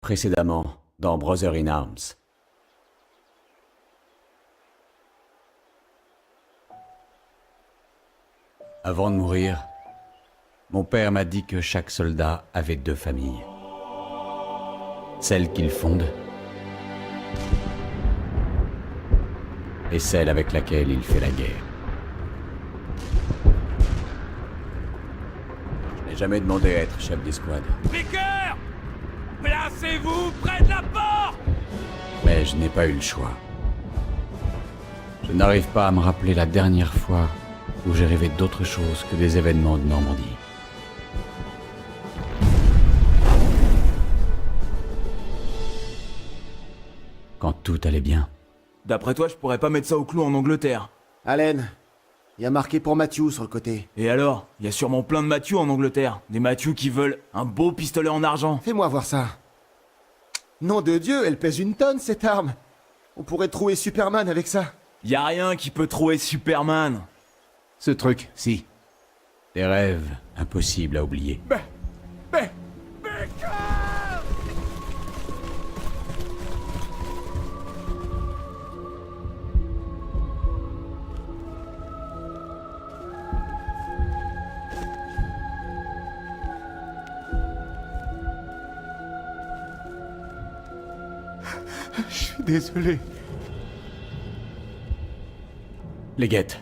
Précédemment, dans Brother in Arms. Avant de mourir, mon père m'a dit que chaque soldat avait deux familles. Celle qu'il fonde et celle avec laquelle il fait la guerre. Je n'ai jamais demandé à être chef d'escouade. Piqueur! Placez-vous près de la porte! Mais je n'ai pas eu le choix. Je n'arrive pas à me rappeler la dernière fois où j'ai rêvé d'autre chose que des événements de Normandie. Quand tout allait bien. D'après toi, je pourrais pas mettre ça au clou en Angleterre. Allen, il y a marqué pour Matthew sur le côté. Et alors? Il y a sûrement plein de Matthew en Angleterre. Des Matthew qui veulent un beau pistolet en argent. Fais-moi voir ça. Nom de Dieu, elle pèse une tonne, cette arme. On pourrait trouver Superman avec ça. Y a rien qui peut trouver Superman. Ce truc. Si. Des rêves impossibles à oublier. Je suis désolé. Les guettes.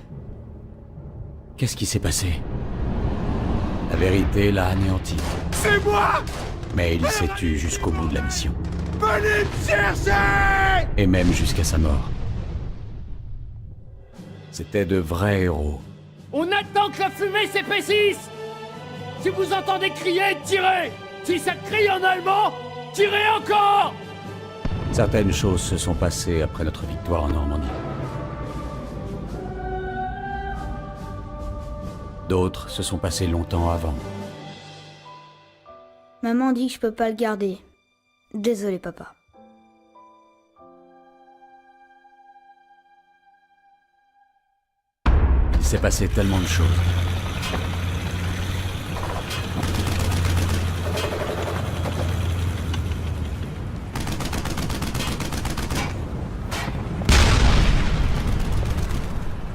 Qu'est-ce qui s'est passé? La vérité l'a anéanti. C'est moi! Mais il s'est tu jusqu'au bout de la mission. Venez me chercher! Et même jusqu'à sa mort. C'était de vrais héros. On attend que la fumée s'épaississe! Si vous entendez crier, tirez! Si ça crie en allemand, tirez encore! Certaines choses se sont passées après notre victoire en Normandie. D'autres se sont passées longtemps avant. Maman dit que je peux pas le garder. Désolé, papa. Il s'est passé tellement de choses.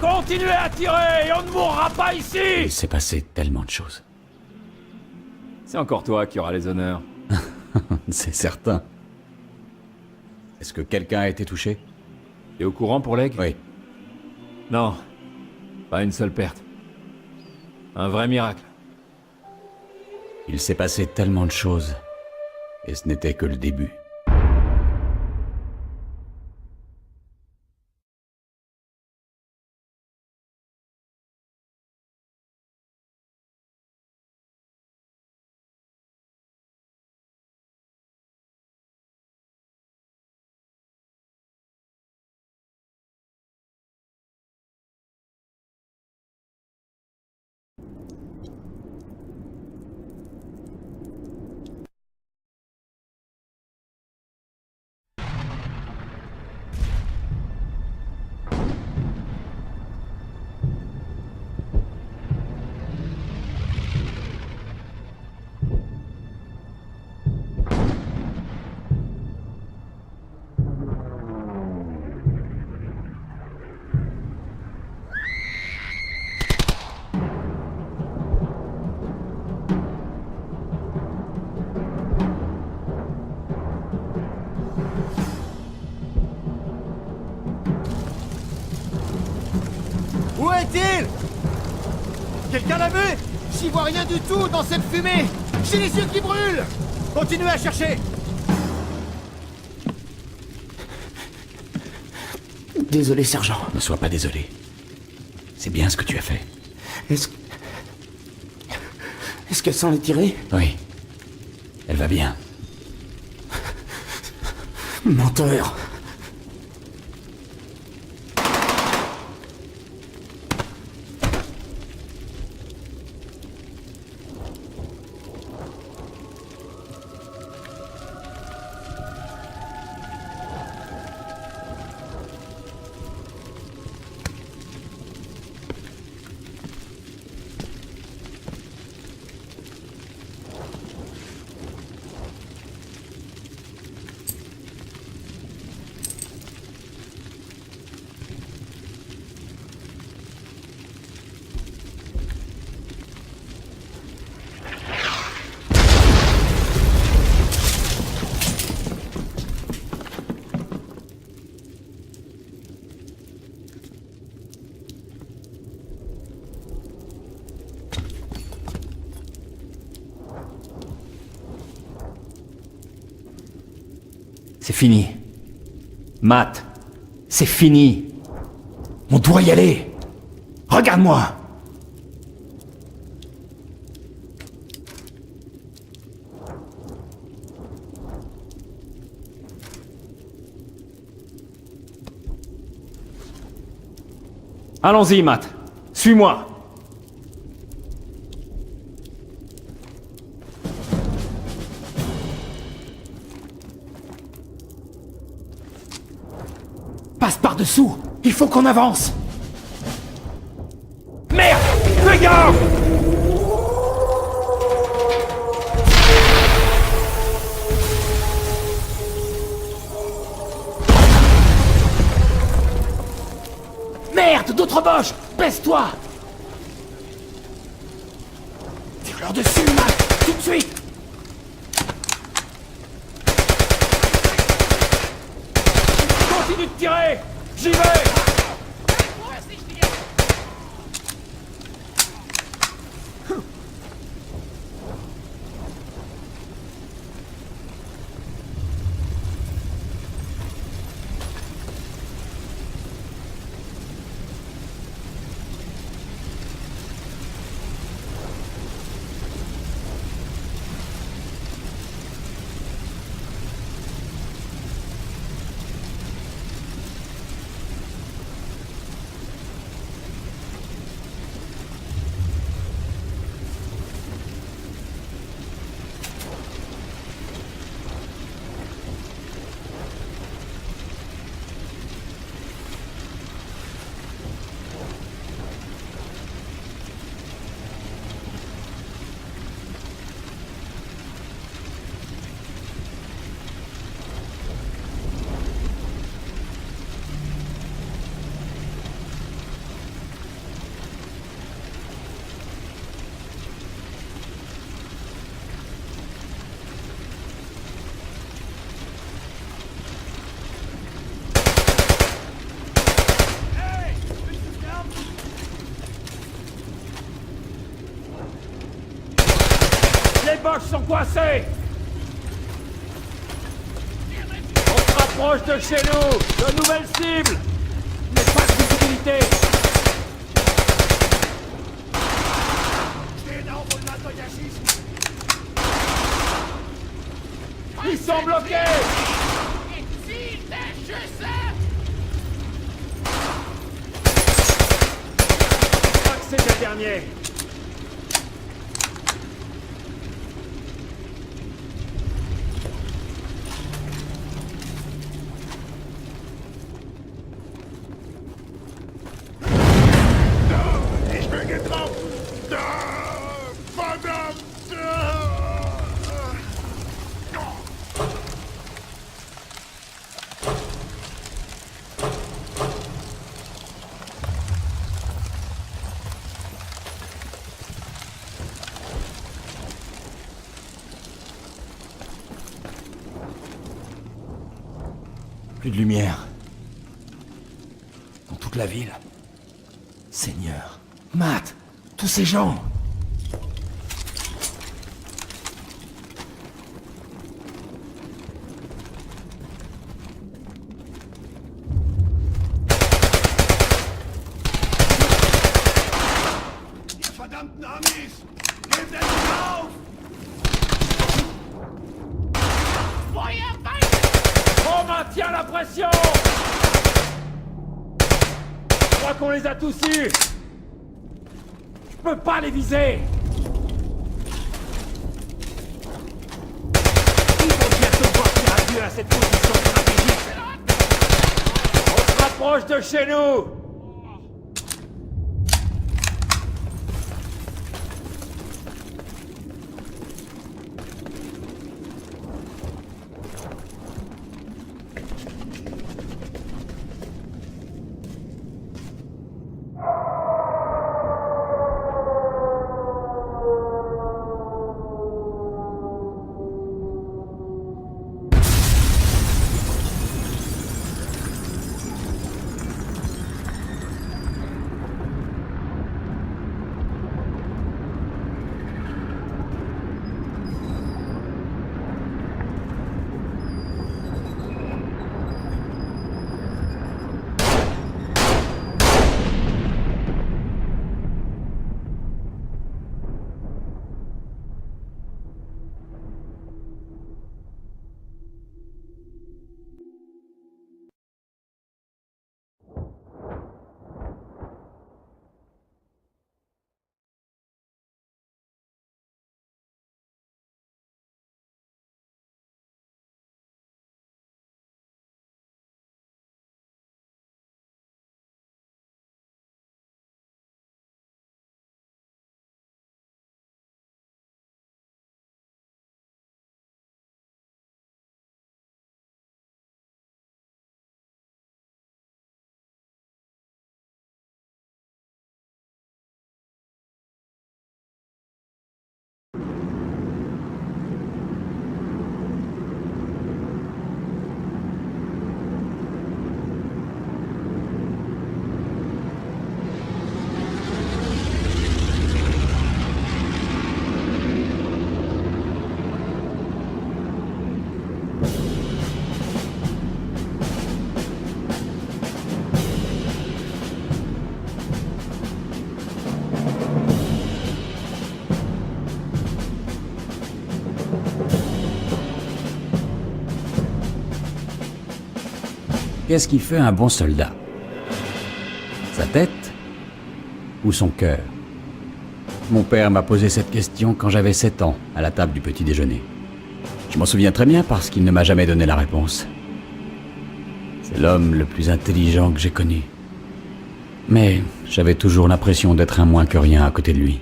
Continuez à tirer et on ne mourra pas ici! Il s'est passé tellement de choses. C'est encore toi qui auras les honneurs. C'est certain. Est-ce que quelqu'un a été touché? T'es au courant pour l'aigle? Oui. Non. Pas une seule perte. Un vrai miracle. Il s'est passé tellement de choses. Et ce n'était que le début. Où est-il? Quelqu'un l'a vu? J'y vois rien du tout dans cette fumée. J'ai les yeux qui brûlent. Continuez à chercher. Désolé, sergent. Ne sois pas désolé. C'est bien ce que tu as fait. Est-ce qu'elle s'en est tirée? Oui. Elle va bien. Menteur. fini. Matt, c'est fini. On doit y aller. Regarde-moi. Allons-y, Matt. Suis-moi. Passe par-dessous. Il faut qu'on avance. Merde! Fais gaffe! Merde! D'autres boches! Baisse-toi! Tire-leur dessus, Matt! Tout de suite! Continue de tirer! J'y vais! Les boches sont coincés! On se rapproche de chez nous! De nouvelles cibles! Mais pas de visibilité! Ils sont bloqués! Je crois que c'est le dernier! Plus de lumière. Dans toute la ville. Seigneur. Matt, tous ces gens. Verdammten Amis! Gebt endlich auf! Feuer weiter! On maintient la pression! Je crois qu'on les a tous eus! Je peux pas les viser! Ils vont bientôt voir tirer à Dieu à cette position stratégique! On se rapproche de chez nous! Qu'est-ce qui fait un bon soldat? Sa tête ou son cœur? Mon père m'a posé cette question quand j'avais 7 ans, à la table du petit déjeuner. Je m'en souviens très bien parce qu'il ne m'a jamais donné la réponse. C'est l'homme le plus intelligent que j'ai connu. Mais j'avais toujours l'impression d'être un moins que rien à côté de lui.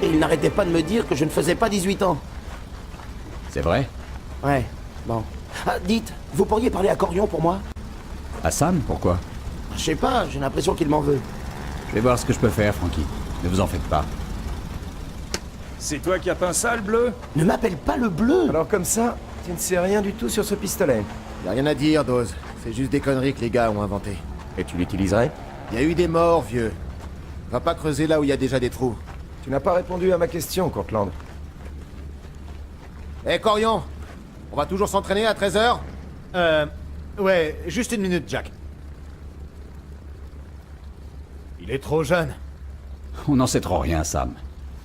Et il n'arrêtait pas de me dire que je ne faisais pas 18 ans. C'est vrai? Ouais, bon. Ah, dites, vous pourriez parler à Corion pour moi? À Sam, pourquoi? Je sais pas, j'ai l'impression qu'il m'en veut. Je vais voir ce que je peux faire, Frankie. Ne vous en faites pas. C'est toi qui as peint ça, le bleu? Ne m'appelle pas le bleu. Alors comme ça, tu ne sais rien du tout sur ce pistolet. Y a rien à dire, Dose. C'est juste des conneries que les gars ont inventées. Et tu l'utiliserais? Y a eu des morts, vieux. Va pas creuser là où y a déjà des trous. Tu n'as pas répondu à ma question, Cortland. Hé, Corion! On va toujours s'entraîner à 13h? Ouais, juste une minute, Jack. Il est trop jeune. On n'en sait trop rien, Sam.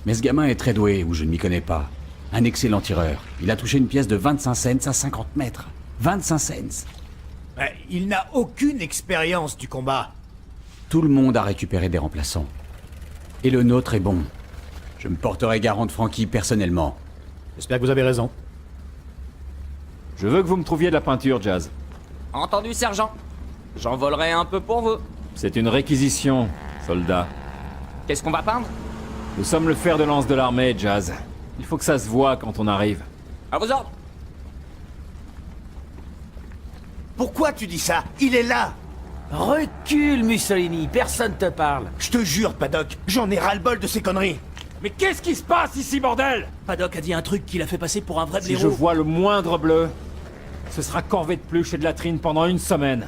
Mais ce gamin est très doué, ou je ne m'y connais pas. Un excellent tireur. Il a touché une pièce de 25 cents à 50 mètres. 25 cents. Il n'a aucune expérience du combat. Tout le monde a récupéré des remplaçants. Et le nôtre est bon. Je me porterai garant de Frankie personnellement. J'espère que vous avez raison. Je veux que vous me trouviez de la peinture, Jazz. Entendu, sergent. J'en volerai un peu pour vous. C'est une réquisition, soldat. Qu'est-ce qu'on va peindre? Nous sommes le fer de lance de l'armée, Jazz. Il faut que ça se voit quand on arrive. À vos ordres. Pourquoi tu dis ça? Il est là! Recule, Mussolini. Personne te parle. Je te jure, Paddock, j'en ai ras-le-bol de ces conneries. Mais qu'est-ce qui se passe ici, bordel? Paddock a dit un truc qui l'a fait passer pour un vrai Si blaireau. je vois le moindre bleu, ce sera corvée de pluche et de latrine pendant une semaine.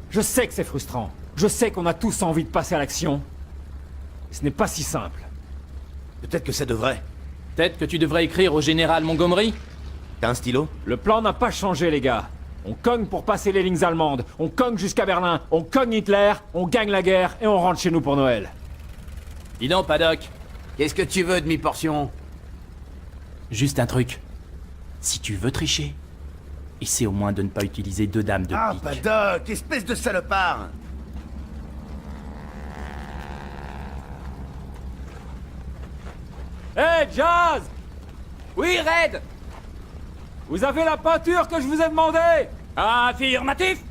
Je sais que c'est frustrant. Je sais qu'on a tous envie de passer à l'action. Ce n'est pas si simple. Peut-être que ça devrait. Peut-être que tu devrais écrire au général Montgomery. T'as un stylo? Le plan n'a pas changé, les gars. On cogne pour passer les lignes allemandes, on cogne jusqu'à Berlin, on cogne Hitler, on gagne la guerre et on rentre chez nous pour Noël. Dis donc, Paddock. Qu'est-ce que tu veux de mi-portion? Juste un truc. Si tu veux tricher, essaie au moins de ne pas utiliser 2 dames de pique. Paddock, espèce de salopard! Hey, Jazz! Oui, Red. Vous avez la peinture que je vous ai demandé! Affirmatif.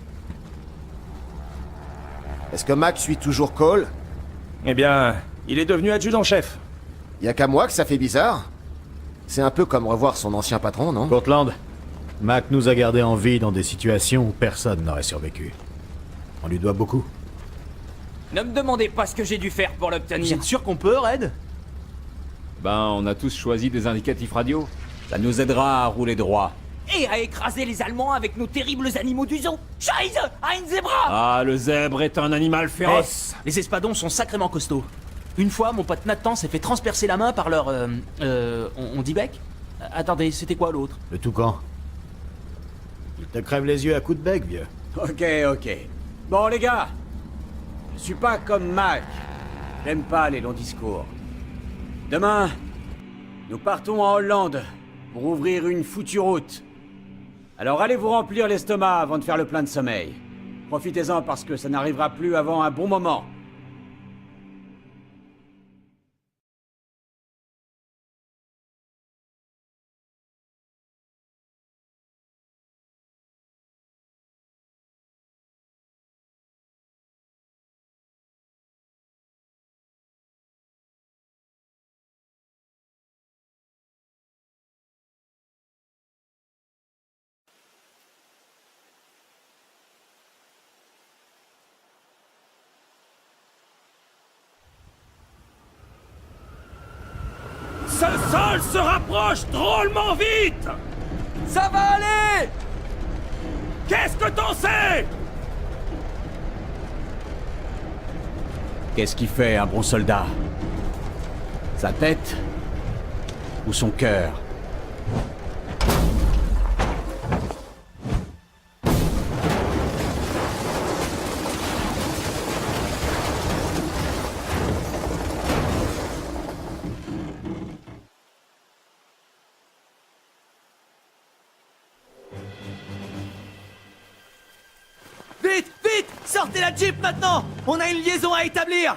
Est-ce que Mac suit toujours Cole? Eh bien, il est devenu adjudant-chef. Y a qu'à moi que ça fait bizarre. C'est un peu comme revoir son ancien patron, non? Cortland, Mac nous a gardés en vie dans des situations où personne n'aurait survécu. On lui doit beaucoup. Ne me demandez pas ce que j'ai dû faire pour Vous l'obtenir. êtes sûr qu'on peut, Red? Ben, on a tous choisi des indicatifs radio. Ça nous aidera à rouler droit. Et à écraser les Allemands avec nos terribles animaux du zoo. Scheiße, ein Zebra. Ah, le zèbre est un animal féroce! Les espadons sont sacrément costauds. Une fois, mon pote Nathan s'est fait transpercer la main par leur... on dit bec? Attendez, c'était quoi l'autre? Le toucan. Il te crève les yeux à coups de bec, vieux. Ok. Bon, les gars. Je suis pas comme Mac. J'aime pas les longs discours. Demain, nous partons en Hollande pour ouvrir une foutue route. Alors allez vous remplir l'estomac avant de faire le plein de sommeil. Profitez-en parce que ça n'arrivera plus avant un bon moment. Ce sol se rapproche drôlement vite. Ça va aller. Qu'est-ce que t'en sais? Qu'est-ce qui fait un bon soldat? Sa tête ou son cœur? Sortez la Jeep maintenant! On a une liaison à établir!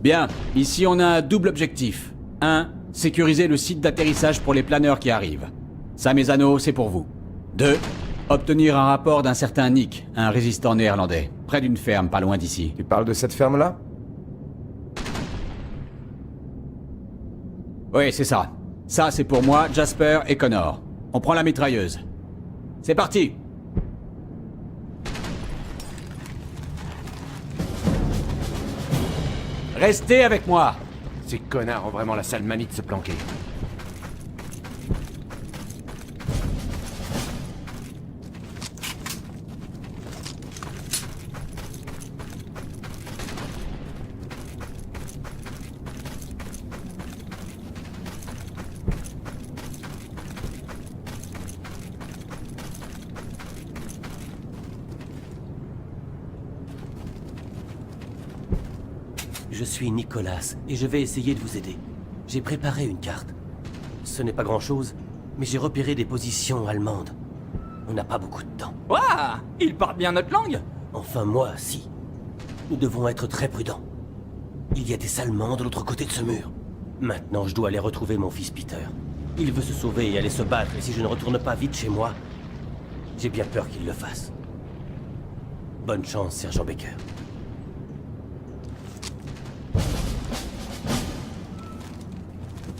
Bien, ici on a un double objectif. 1. Sécuriser le site d'atterrissage pour les planeurs qui arrivent. Ça, mes anneaux, c'est pour vous. 2. Obtenir un rapport d'un certain Nick, un résistant néerlandais, près d'une ferme pas loin d'ici. Tu parles de cette ferme-là? Oui, c'est ça. Ça, c'est pour moi, Jasper et Connor. On prend la mitrailleuse. C'est parti! Restez avec moi! Ces connards ont vraiment la sale manie de se planquer. Je suis Nicolas et je vais essayer de vous aider. J'ai préparé une carte. Ce n'est pas grand-chose, mais j'ai repéré des positions allemandes. On n'a pas beaucoup de temps. Ouah! Il parle bien notre langue? Enfin, moi, si. Nous devons être très prudents. Il y a des Allemands de l'autre côté de ce mur. Maintenant, je dois aller retrouver mon fils Peter. Il veut se sauver et aller se battre, et si je ne retourne pas vite chez moi, j'ai bien peur qu'il le fasse. Bonne chance, Sergent Baker.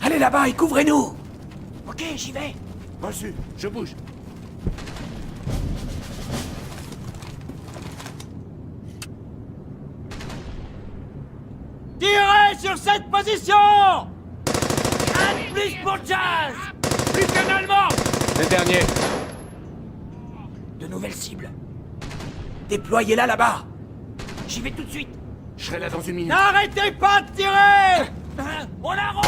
Allez là-bas et couvrez-nous! Ok, j'y vais. Reçu, je bouge. Tirez sur cette position! Un plus pour Jazz! Plus qu'un Allemand! Le dernier. De nouvelles cibles. Déployez-la là-bas! J'y vais tout de suite. Je serai là dans une minute. N'arrêtez pas de tirer! On arrose!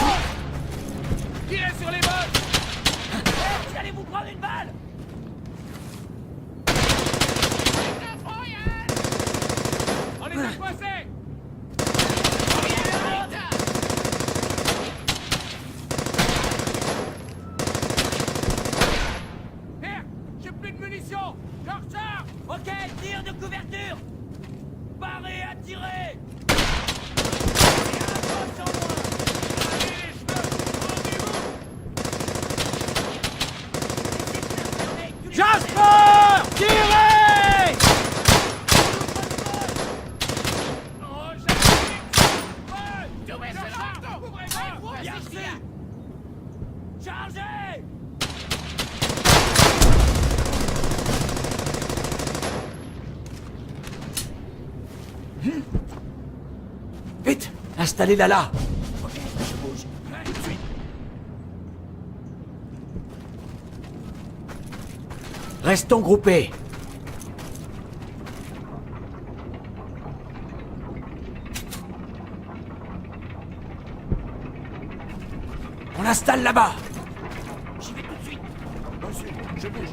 Tirez sur les bottes! Vous allez vous prendre une balle! On les a coincés! Merde! J'ai plus de munitions! Je recharge! Ok, tir de couverture! Parez à tirer! Jasper! Tirez! Bien sûr! Chargez! Vite! Installez-la là! Restons groupés. On installe là-bas. J'y vais tout de suite. Reçu, je bouge.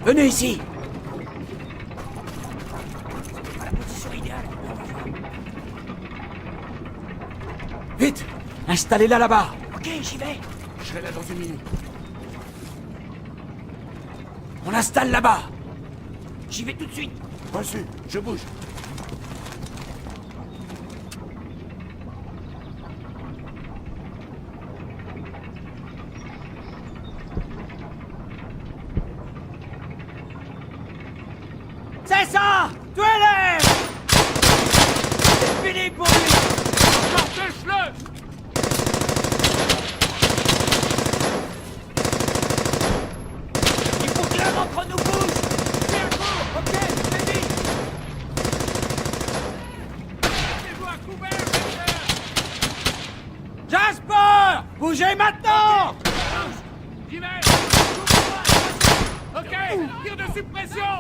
Venez ici. À la position idéale. On va voir. Vite. Installez-la là-bas. Ok, j'y vais. Je serai là dans une minute. On installe là-bas. J'y vais tout de suite. Reçu. Je bouge. C'est ça! Tuez-les! C'est fini pour lui! Empêche-le. Il faut que l'un d'entre nous bouge! Ok, c'est dit! Mettez-vous à couvert, messieurs. Jasper! Bougez maintenant! J'y vais. Ok. Tir de suppression.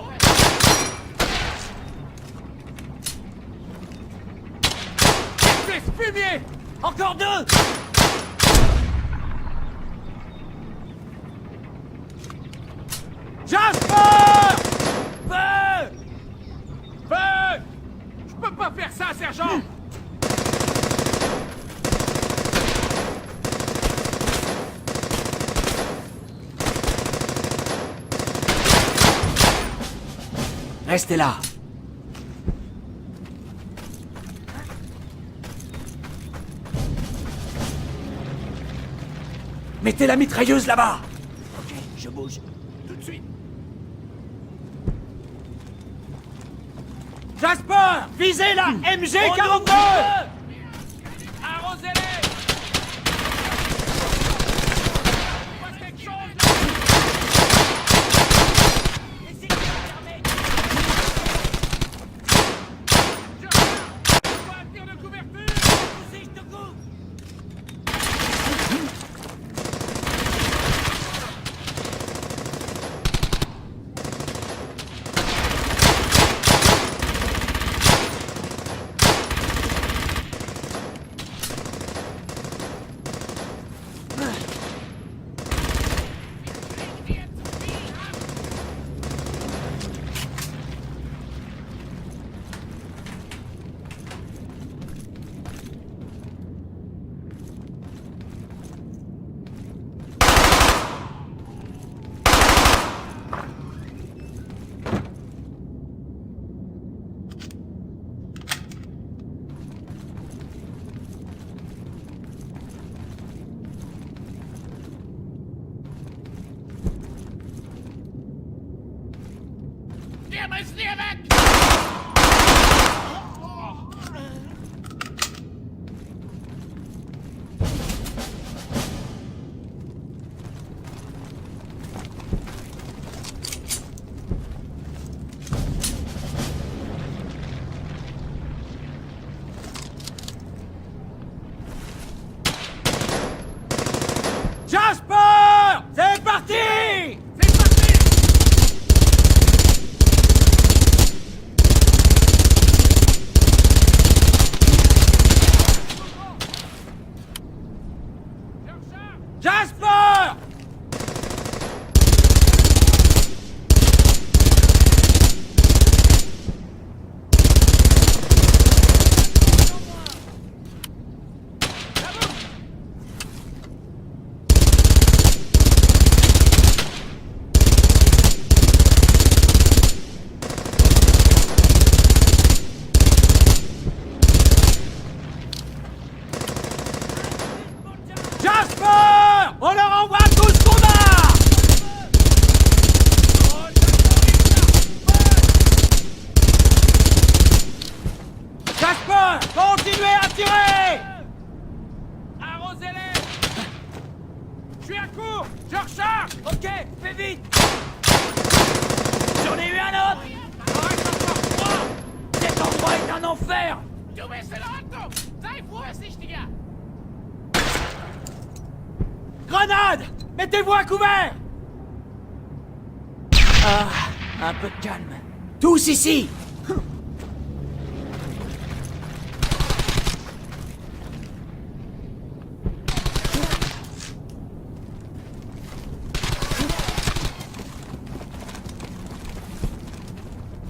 Fumier. Encore deux! Jasper! Feu. Feu. Je peux pas faire ça, sergent. Restez là. Mettez la mitrailleuse là-bas. Ok, je bouge. Tout de suite. Jasper! Visez la MG42! Arrosez-les. Faites quelque chose. Laissez-les fermer. Je vois un tir de couverture. Poussez, je te coupe. Restez avec. Jasper! C'est parti! C'est parti. un coup! Je recharge! Ok, fais vite. J'en ai eu un autre. Arrête encore 3! Cet endroit est un enfer. Du bist in Ordnung! Sei vorsichtiger! Grenade! Mettez-vous à couvert. Un peu de calme. Tous ici.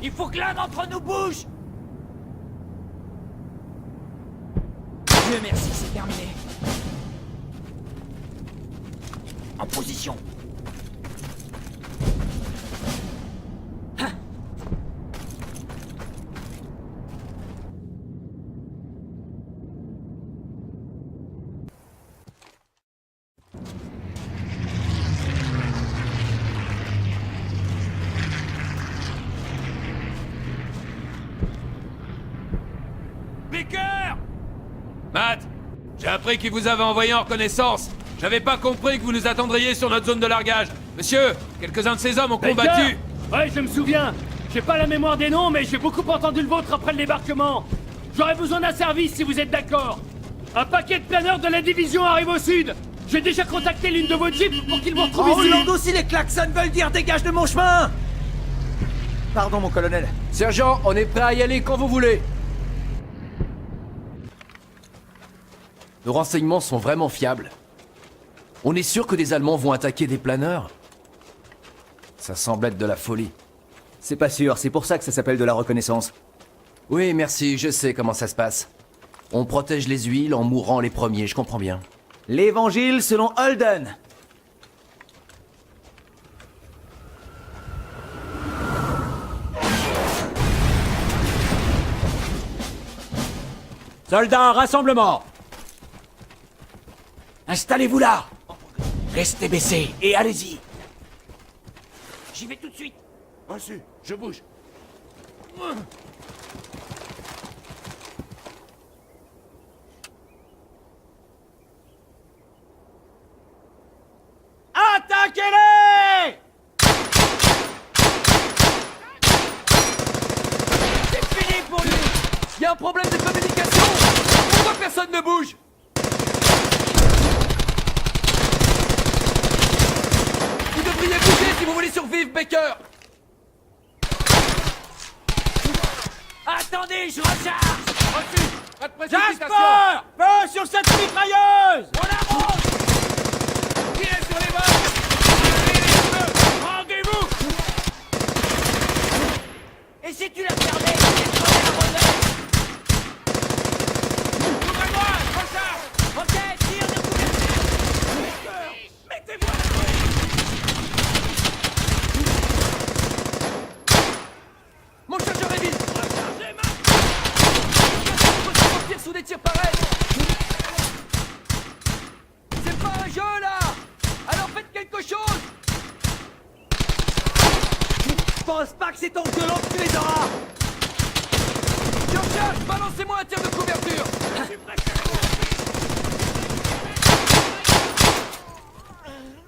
Il faut que l'un d'entre nous bouge. Dieu merci, c'est terminé. En position. Baker! Matt, j'ai appris qu'il vous avait envoyé en reconnaissance. J'avais pas compris que vous nous attendriez sur notre zone de largage. Monsieur, quelques-uns de ces hommes ont combattu. Ouais, je me souviens. J'ai pas la mémoire des noms, mais j'ai beaucoup entendu le vôtre après le débarquement. J'aurais besoin d'un service si vous êtes d'accord. Un paquet de planeurs de la division arrive au sud. J'ai déjà contacté l'une de vos jeeps pour qu'ils vous retrouvent ici. aussi les klaxons veulent dire dégage de mon chemin. Pardon mon colonel. Sergent, on est prêt à y aller quand vous voulez. Nos renseignements sont vraiment fiables. On est sûr que des Allemands vont attaquer des planeurs? Ça semble être de la folie. C'est pas sûr, c'est pour ça que ça s'appelle de la reconnaissance. Oui, merci, je sais comment ça se passe. On protège les huiles en mourant les premiers, je comprends bien. L'évangile selon Holden. Soldats, rassemblement! Installez-vous là. Restez baissés et allez-y. J'y vais tout de suite. Reçu, je bouge. Attaquez-les! C'est fini pour lui. Il y a un problème de communication. Pourquoi personne ne bouge? Vous devriez bouger si vous voulez survivre, Baker. Attendez, je recharge. Reçu. Pas de précipitation. Jasper! Feu sur cette mitrailleuse! On avance. Tirez sur les balles. Tirez les feux. Rendez-vous. Et si tu la perdais, c'est la relève. Ouvrez-moi. Recharge. Ok, tire de couverture. Mettez-vous à l'abri. Mon chargeur est vide. Rechargez maintenant. On peut sortir sous des tirs pareils. C'est pas un jeu là. Alors faites quelque chose. Je pense pas que c'est ton violon que tu les auras. Je recharge. Balancez-moi un tir de couverture.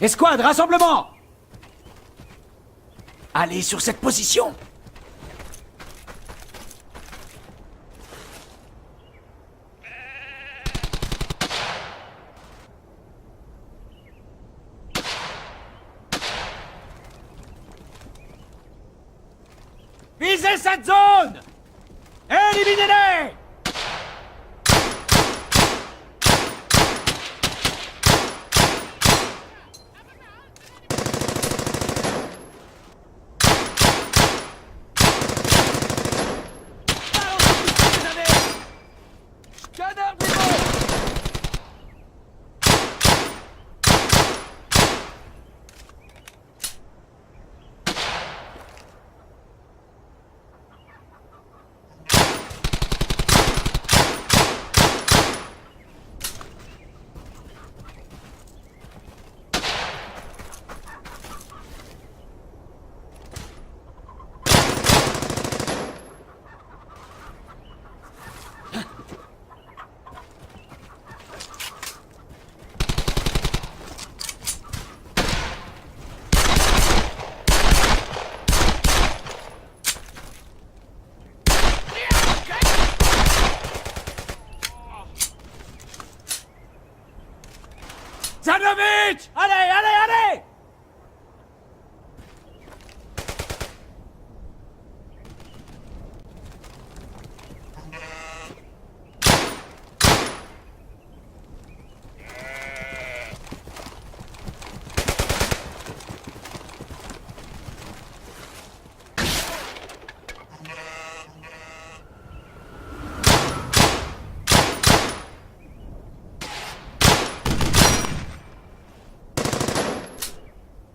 Escouade, rassemblement! Allez sur cette position. Visez cette zone! Éliminez-les! Canard vivant.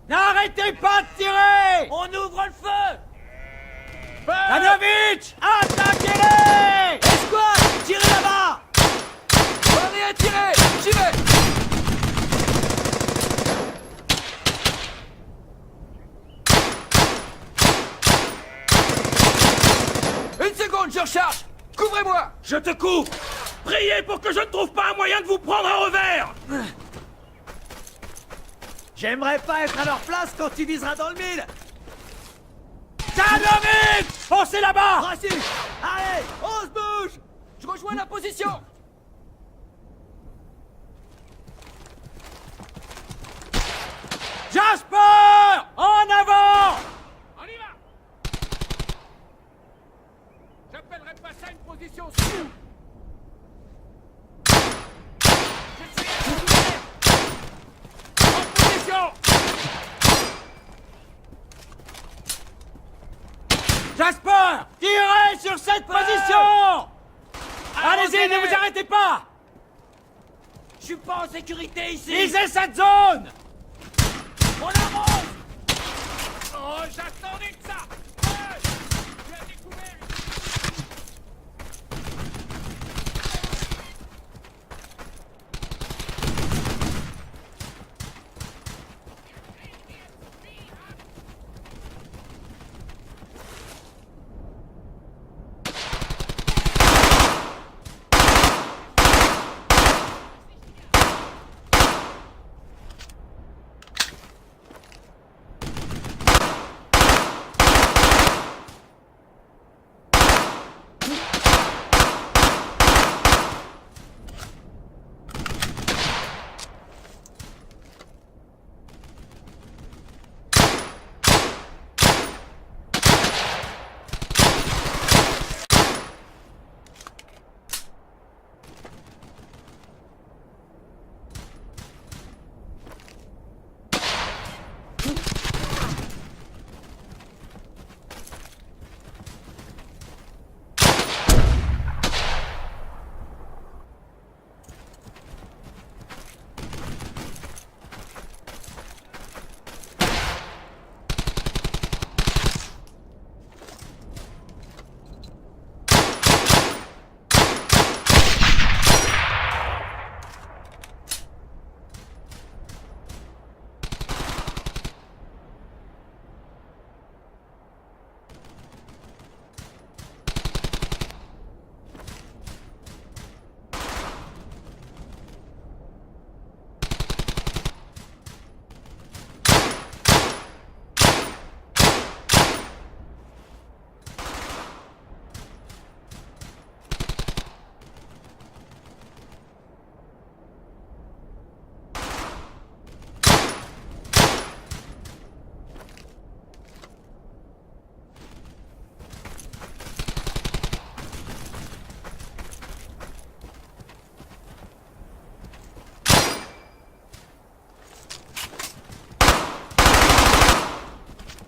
N'arrêtez pas de tirer! On ouvre le feu! Danovitch! Attaquez-les! Escouade! Tirez là-bas! Allez, tirez! J'y vais! Une seconde, je recharge! Couvrez-moi! Je te couvre! Priez pour que je ne trouve pas un moyen de vous prendre un revers! J'aimerais pas être à leur place quand tu viseras dans le mille! Danovitch! Foncez là-bas! Rassis! Allez, on se bouge! Je rejoins la position! Jasper! En avant! On y va! J'appellerais pas ça une position sûre. En position! Jasper! Tirez sur cette position! Allez-y, ne vous arrêtez pas! Je suis pas en sécurité ici! Visez cette zone! On avance! Oh, j'attendais que ça! Ouais, tu as découvert!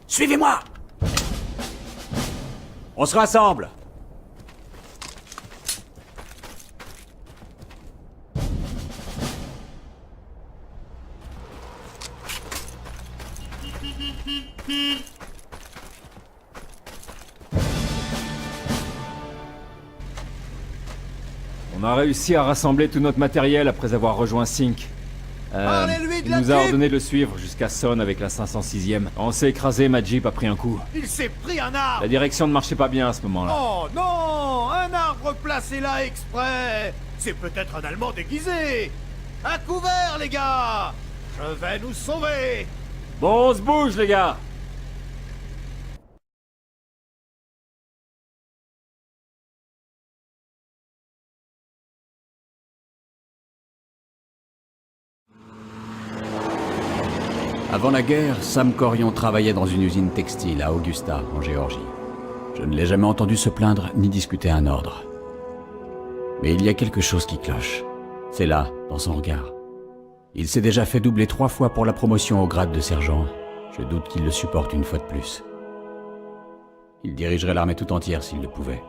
Suivez-moi! On se rassemble! On a réussi à rassembler tout notre matériel après avoir rejoint Sync. Parlez-lui de Il la nous a Jeep! ordonné de le suivre jusqu'à Son avec la 506e. On s'est écrasé, ma Jeep a pris un coup. Il s'est pris un arbre! La direction ne marchait pas bien à ce moment-là. Oh non! Un arbre placé là exprès! C'est peut-être un Allemand déguisé! À couvert, les gars! Je vais nous sauver! Bon, on se bouge, les gars! Avant la guerre, Sam Corion travaillait dans une usine textile à Augusta, en Géorgie. Je ne l'ai jamais entendu se plaindre ni discuter un ordre. Mais il y a quelque chose qui cloche. C'est là, dans son regard. Il s'est déjà fait doubler 3 fois pour la promotion au grade de sergent. Je doute qu'il le supporte une fois de plus. Il dirigerait l'armée tout entière s'il le pouvait.